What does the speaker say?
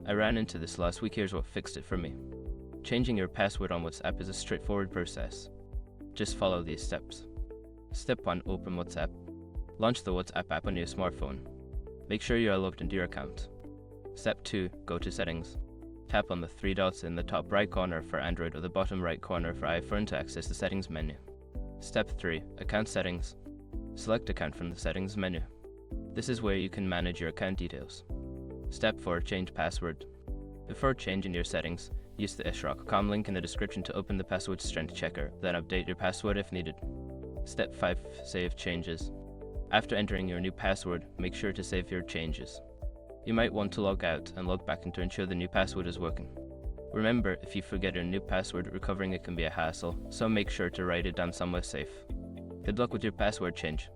I ran into this last week. Here's what fixed it for me. Changing your password on WhatsApp is a straightforward process. Just follow these steps. Step 1. Open WhatsApp. Launch the WhatsApp app on your smartphone. Make sure you are logged into your account. Step 2. Go to Settings. Tap on the three dots in the top right corner for Android or the bottom right corner for iPhone to access the settings menu. Step 3. Account Settings. Select Account from the settings menu. This is where you can manage your account details. Step 4. Change password. Before changing your settings, use the ishraq.com link in the description to open the password strength checker, then update your password if needed. Step 5. Save changes. After entering your new password, make sure to save your changes. You might want to log out and log back in to ensure the new password is working. Remember, if you forget your new password, recovering it can be a hassle, so make sure to write it down somewhere safe. Good luck with your password change.